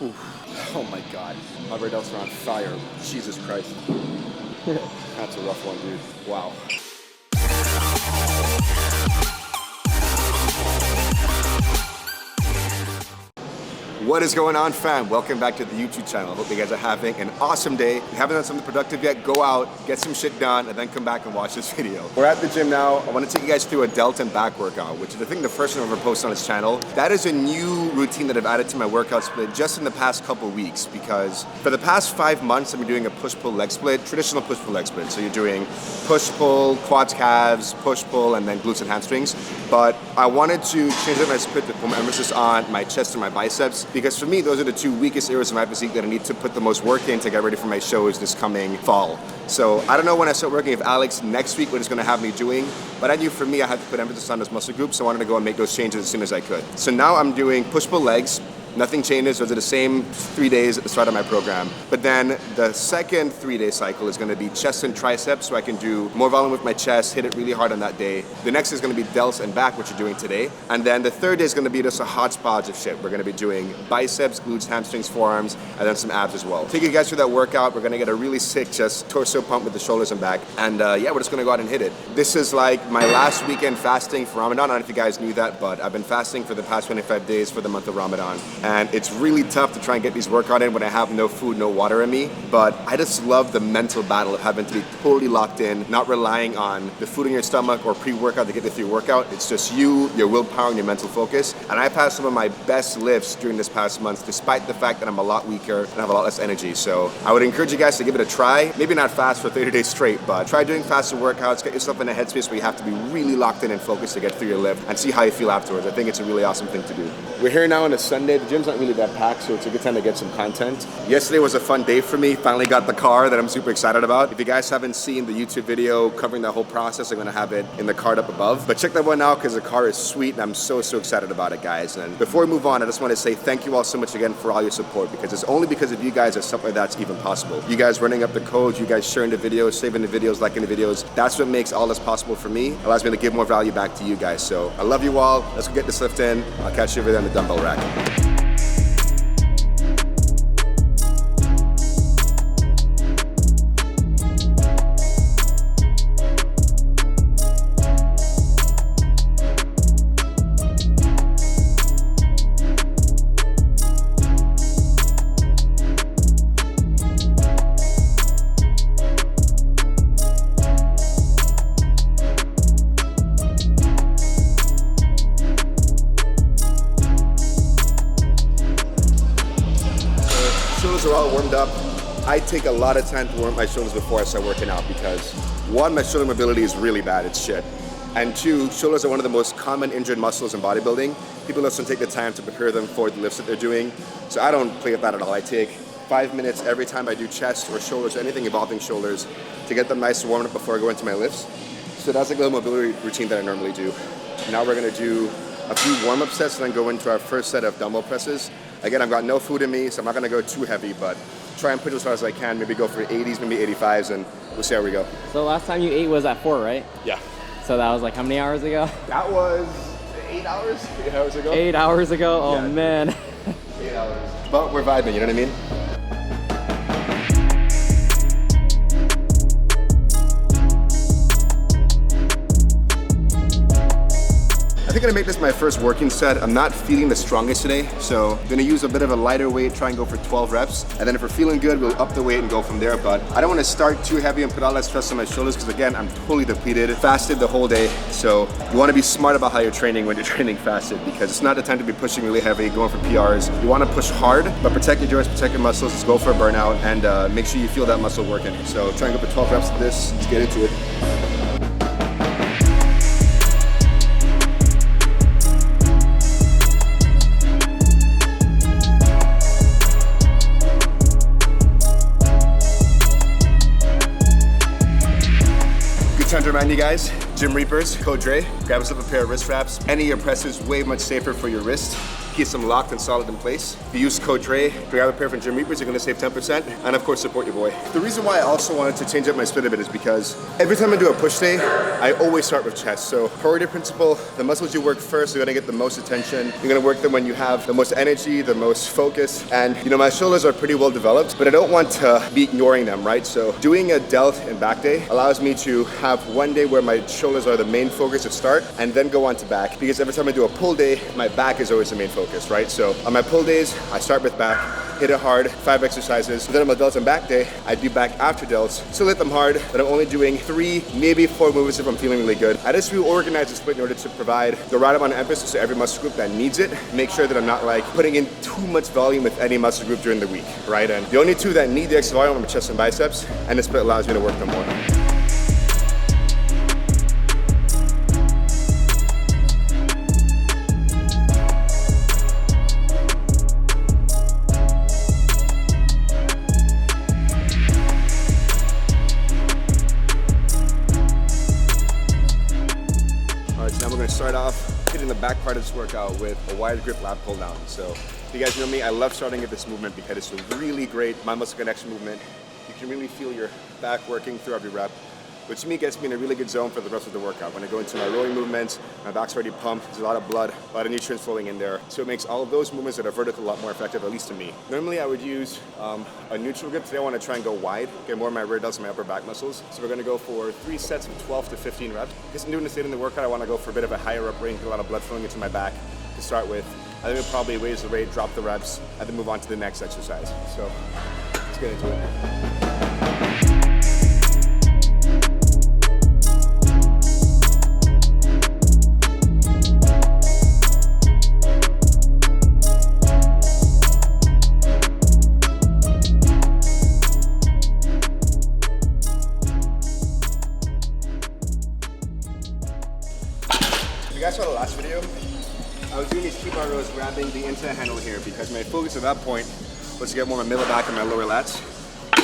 Oof. Oh my God, my rear delts are on fire. Jesus Christ. That's a rough one, dude. Wow. What is going on, fam? Welcome back to the YouTube channel. Hope you guys are having an awesome day. If you haven't done something productive yet, go out, get some shit done, and then come back and watch this video. We're at the gym now. I want to take you guys through a Delt Back Workout, which is I think the first one I've ever posted on this channel. That is a new routine that I've added to my workout split just in the past couple weeks, because for the past 5 months, I've been doing a push-pull leg split, traditional push-pull leg split. So you're doing push-pull, quads, calves, push-pull, and then glutes and hamstrings. But I wanted to change up my split to put more emphasis on my chest and my biceps, because for me, those are the two weakest areas of my physique that I need to put the most work in to get ready for my shows this coming fall. So I don't know when I start working, if Alex next week what he's gonna have me doing, but I knew for me I had to put emphasis on those muscle groups, so I wanted to go and make those changes as soon as I could. So now I'm doing push-pull legs. Nothing changes. Those are the same 3 days at the start of my program. But then the second 3-day cycle is going to be chest and triceps, so I can do more volume with my chest, hit it really hard on that day. The next is going to be delts and back, which you're doing today. And then the third day is going to be just a hodgepodge of shit. We're going to be doing biceps, glutes, hamstrings, forearms, and then some abs as well. Take you guys through that workout. We're going to get a really sick just torso pump with the shoulders and back. And yeah, we're just going to go out and hit it. This is like my last weekend fasting for Ramadan. I don't know if you guys knew that, but I've been fasting for the past 25 days for the month of Ramadan. And it's really tough to try and get these workout in when I have no food, no water in me. But I just love the mental battle of having to be totally locked in, not relying on the food in your stomach or pre-workout to get you through your workout. It's just you, your willpower, and your mental focus. And I've had some of my best lifts during this past month, despite the fact that I'm a lot weaker and have a lot less energy. So I would encourage you guys to give it a try. Maybe not fast for 30 days straight, but try doing faster workouts. Get yourself in a headspace where you have to be really locked in and focused to get through your lift and see how you feel afterwards. I think it's a really awesome thing to do. We're here now on a Sunday. The gym's not really that packed, so it's a good time to get some content. Yesterday was a fun day for me. Finally got the car that I'm super excited about. If you guys haven't seen the YouTube video covering that whole process, I'm gonna have it in the card up above. But check that one out because the car is sweet and I'm so excited about it, guys. And before we move on, I just want to say thank you all so much again for all your support, because it's only because of you guys that stuff like that's even possible. You guys running up the codes, you guys sharing the videos, saving the videos, liking the videos. That's what makes all this possible for me. Allows me to give more value back to you guys. So I love you all. Let's go get this lift in. I'll catch you over there on the dumbbell rack. Shoulders are all warmed up. I take a lot of time to warm up my shoulders before I start working out because one, my shoulder mobility is really bad, it's shit. And two, shoulders are one of the most common injured muscles in bodybuilding. People don't take the time to prepare them for the lifts that they're doing. So I don't play with that at all. I take 5 minutes every time I do chest or shoulders or anything involving shoulders to get them nice and warmed up before I go into my lifts. So that's like a little mobility routine that I normally do. Now we're gonna do a few warm-up sets and then go into our first set of dumbbell presses. Again, I've got no food in me, so I'm not gonna go too heavy, but try and push as hard as I can, maybe go for 80s, maybe 85s, and we'll see how we go. So last time you ate was at 4, right? Yeah. So that was like how many hours ago? That was 8 hours? 8 hours ago? 8 hours ago? Oh yeah, man. 8 hours. But we're vibing, you know what I mean? I think I'm gonna make this my first working set. I'm not feeling the strongest today, so I'm gonna use a bit of a lighter weight, try and go for 12 reps. And then if we're feeling good, we'll up the weight and go from there. But I don't wanna start too heavy and put all that stress on my shoulders because again, I'm totally depleted, fasted the whole day. So you wanna be smart about how you're training when you're training fasted, because it's not the time to be pushing really heavy, going for PRs. You wanna push hard, but protect your joints, protect your muscles, just go for a burnout and make sure you feel that muscle working. So try and go for 12 reps of this, let's get into it. Time to remind you guys, Gym Reapers, code Dre, grab yourself a pair of wrist wraps. Any of your presses way much safer for your wrist. keeps them locked and solid in place. If you use code DRE, grab a pair from Gym Reapers, you're gonna save 10%, and of course support your boy. The reason why I also wanted to change up my split a bit is because every time I do a push day, I always start with chest. So priority principle, the muscles you work first are gonna get the most attention. You're gonna work them when you have the most energy, the most focus, and you know, my shoulders are pretty well developed, but I don't want to be ignoring them, right? So doing a delt and back day allows me to have one day where my shoulders are the main focus at start, and then go on to back, because every time I do a pull day, my back is always the main focus, right? So on my pull days, I start with back, hit it hard, 5 exercises. Then on my delts and back day, I do back after delts, still hit them hard, but I'm only doing 3, maybe 4 movements if I'm feeling really good. I just reorganize the split in order to provide the right amount of emphasis to every muscle group that needs it. Make sure that I'm not like putting in too much volume with any muscle group during the week, right? And the only 2 that need the extra volume are my chest and biceps, and the split allows me to work them more. Now we're going to start off hitting the back part of this workout with a wide grip lat pull down. So if you guys know me, I love starting at this movement because it's a really great mind muscle connection movement. You can really feel your back working through every rep, which to me gets me in a really good zone for the rest of the workout. When I go into my rowing movements, my back's already pumped, there's a lot of blood, a lot of nutrients flowing in there. So it makes all of those movements that are vertical a lot more effective, at least to me. Normally I would use a neutral grip. Today I want to try and go wide, get more of my rear delts and my upper back muscles. So we're going to go for 3 sets of 12 to 15 reps. Because I'm doing this late in the workout, I want to go for a bit of a higher rep range, get a lot of blood flowing into my back to start with. I think we'll probably raise the rate, drop the reps, and then move on to the next exercise. So let's get into it. You guys saw the last video? I was doing these T-bar rows grabbing the inside handle here because my focus at that point was to get more of my middle back and my lower lats.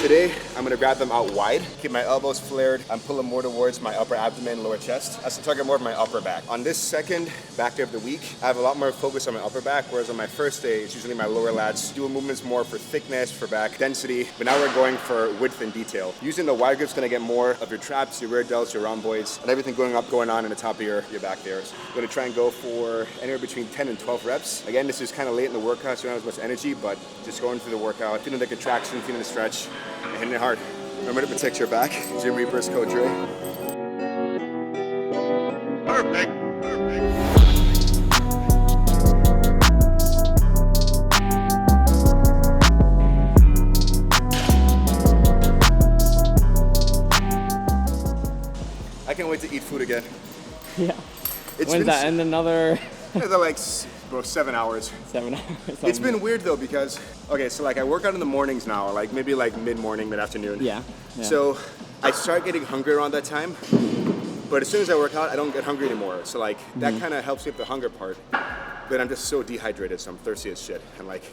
Today, I'm gonna grab them out wide, keep my elbows flared, and pull them more towards my upper abdomen, lower chest. That's to target more of my upper back. On this second back day of the week, I have a lot more focus on my upper back, whereas on my first day, it's usually my lower lats. Doing movements more for thickness, for back density, but now we're going for width and detail. Using the wide grip's gonna get more of your traps, your rear delts, your rhomboids, and everything going on in the top of your back there. So I'm gonna try and go for anywhere between 10 and 12 reps. Again, this is kind of late in the workout, so I don't have as much energy, but just going through the workout, feeling the contraction, feeling the stretch, and hitting it hard. Remember to protect your back. Gym Reapers, code DRE. Perfect. I can't wait to eat food again. Yeah. It's When's that end? Another they're like bro, 7 hours. 7 hours. It's been weird though because, okay, so like I work out in the mornings now, like maybe like mid-morning, mid-afternoon. Yeah. So I start getting hungry around that time, but as soon as I work out, I don't get hungry anymore. So like that kind of helps me with the hunger part, but I'm just so dehydrated, so I'm thirsty as shit. And like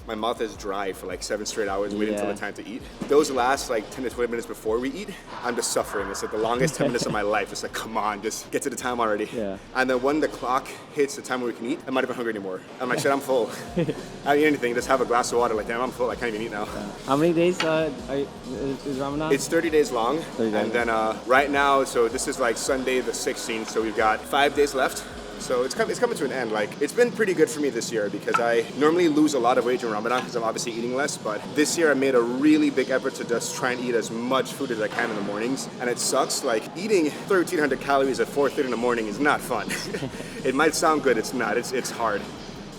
my mouth is dry for like 7 straight hours waiting until the time to eat. Those last like 10 to 20 minutes before we eat, I'm just suffering. It's like the longest 10 minutes of my life. It's like, come on, just get to the time already. Yeah. And then when the clock hits the time where we can eat, I'm not even hungry anymore. I'm like, shit, I'm full. I don't eat anything, just have a glass of water. Like, damn, I'm full, I can't even eat now. How many days is Ramadan? It's 30 days long. 30 days. And then right now, so this is like Sunday the 16th, so we've got 5 days left. So it's coming to an end. Like, it's been pretty good for me this year because I normally lose a lot of weight in Ramadan because I'm obviously eating less, but this year I made a really big effort to just try and eat as much food as I can in the mornings. And it sucks, like eating 1,300 calories at 4:30 in the morning is not fun. It might sound good, it's not, it's hard.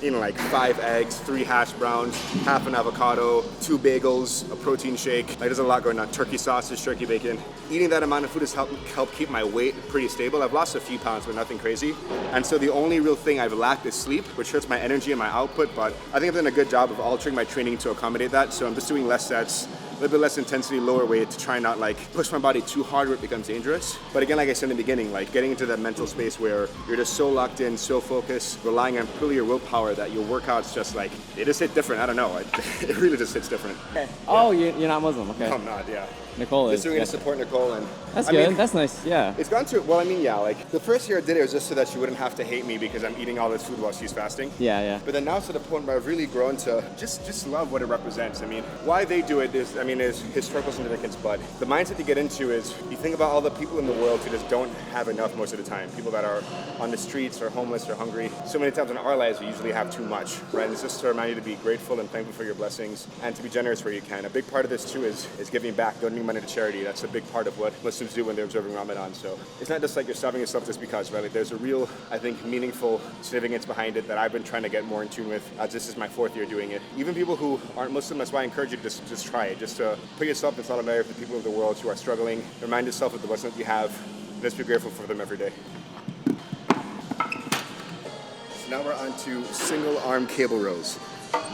Eating like 5 eggs, 3 hash browns, half an avocado, 2 bagels, a protein shake. Like there's a lot going on. Turkey sausage, turkey bacon. Eating that amount of food has helped keep my weight pretty stable. I've lost a few pounds, but nothing crazy. And so the only real thing I've lacked is sleep, which hurts my energy and my output. But I think I've done a good job of altering my training to accommodate that. So I'm just doing less sets, little bit less intensity, lower weight to try and not like push my body too hard where it becomes dangerous. But again, like I said in the beginning, like getting into that mental space where you're just so locked in, so focused, relying on purely your willpower that your workouts just like, they just hit different. I don't know. It really just hits different. Okay. Oh, you're not Muslim, okay. No, I'm not, yeah. Nicole Just is. doing it to support Nicole, and That's I good. mean, That's nice. Yeah. it's gone to, well, I mean, yeah, like the first year I did it was just so that she wouldn't have to hate me because I'm eating all this food while she's fasting. Yeah, yeah. But then now to the point where I've really grown to just love what it represents. I mean, why they do it is, I mean, is historical significance, but the mindset you get into is you think about all the people in the world who just don't have enough most of the time. People that are on the streets or homeless or hungry. So many times in our lives we usually have too much, right? And it's just to remind you to be grateful and thankful for your blessings and to be generous where you can. A big part of this too is giving back, donating money to charity. That's a big part of what Muslims do when they're observing Ramadan. So it's not just like you're starving yourself just because, right? Like there's a real, I think, meaningful significance behind it that I've been trying to get more in tune with. This is my 4th year doing it. Even people who aren't Muslim, that's why I encourage you to just try it. Just to put yourself in solidarity with the people of the world who are struggling. Remind yourself of the blessings that you have. And just be grateful for them every day. So now we're on to single arm cable rows.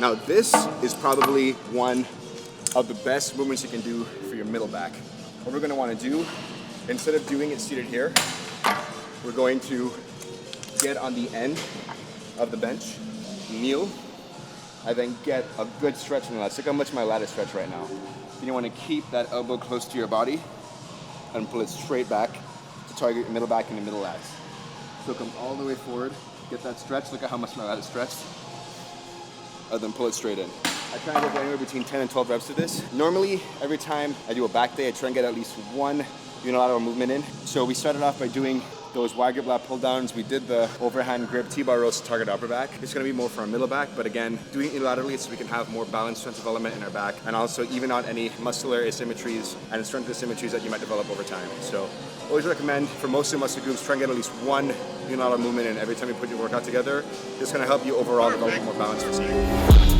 Now this is probably one of the best movements you can do for your middle back. What we're going to want to do, instead of doing it seated here, we're going to get on the end of the bench, kneel, and then get a good stretch in the lats. Look how much my lat is stretched right now. Then you want to keep that elbow close to your body and pull it straight back to target your middle back and your middle lats. So come all the way forward, get that stretch. Look at how much my lat is stretched. And then pull it straight in. I try and go anywhere between 10 and 12 reps to this. Normally, every time I do a back day, I try and get at least one unilateral movement in. So we started off by doing those wide grip lat pull downs. We did the overhand grip T-bar rows to target upper back. It's gonna be more for our middle back, but again, doing it unilaterally so we can have more balanced strength development in our back and also even out any muscular asymmetries and strength asymmetries that you might develop over time. So always recommend for most of the muscle groups, try and get at least one unilateral movement in every time you put your workout together. It's gonna help you overall develop a more balanced physique.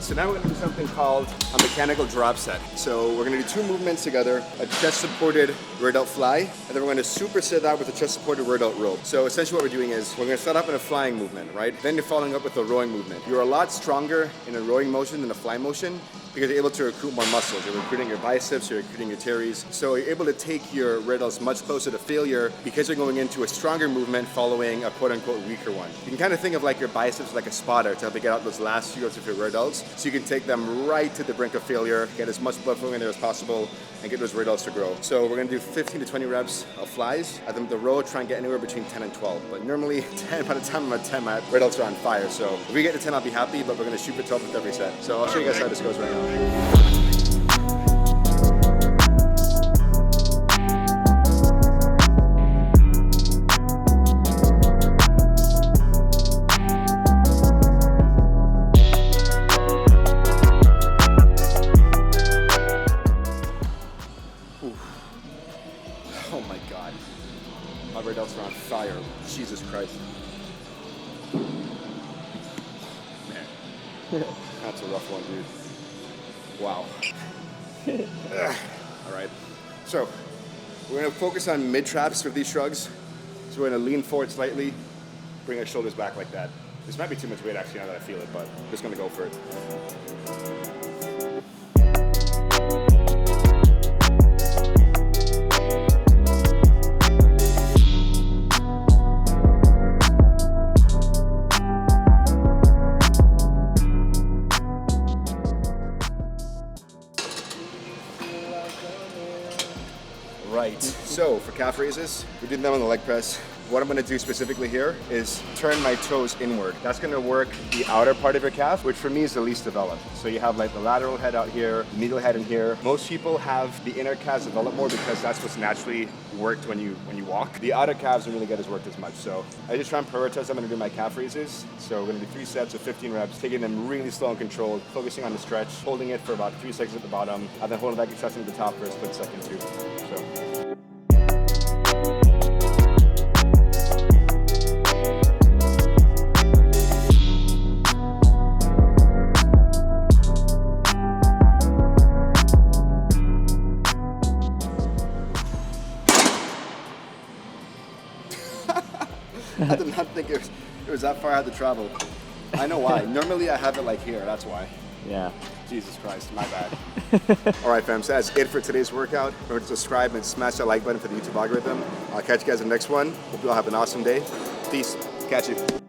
So now we're going to do something called a mechanical drop set. So we're going to do 2 movements together, a chest supported rear delt fly, and then we're going to superset that with a chest supported rear delt row. So essentially what we're doing is we're going to start up in a flying movement, right? Then you're following up with a rowing movement. You're a lot stronger in a rowing motion than a fly motion because you're able to recruit more muscles. You're recruiting your biceps, you're recruiting your teres. So you're able to take your rear delts much closer to failure because you're going into a stronger movement following a quote unquote weaker one. You can kind of think of like your biceps like a spotter to help you get out those last few reps of your rear delts. So you can take them right to the brink of failure, get as much blood flowing in there as possible, and get those rear delts to grow. So we're gonna do 15 to 20 reps of flies. And then the row, try and get anywhere between 10 and 12. But normally 10, by the time I'm at 10, my rear delts are on fire. So if we get to 10, I'll be happy, but we're gonna shoot for 12 with every set. So I'll show you guys how this goes right now. Oh my God. My rear delts are on fire. Jesus Christ. Man. That's a rough one, dude. Wow. All right. So, we're gonna focus on mid traps with these shrugs. So we're gonna lean forward slightly, bring our shoulders back like that. This might be too much weight actually now that I feel it, but I'm just gonna go for it. Right, so for calf raises, we did them on the leg press. What I'm gonna do specifically here is turn my toes inward. That's gonna work the outer part of your calf, which for me is the least developed. So you have like the lateral head out here, the medial head in here. Most people have the inner calves develop more because that's what's naturally worked when you walk. The outer calves don't really get as worked as much. So I just try and prioritize. I'm gonna do my calf raises. So we're gonna do 3 sets of 15 reps, taking them really slow and controlled, focusing on the stretch, holding it for about 3 seconds at the bottom, and then holding back your chest at the top for a split second too. So. I did not think it was that far I had to travel. I know why. Normally I have it like here, that's why. Yeah. Jesus Christ, my bad. All right, fam, so that's it for today's workout. Remember to subscribe and smash that like button for the YouTube algorithm. I'll catch you guys in the next one. Hope you all have an awesome day. Peace. Catch you.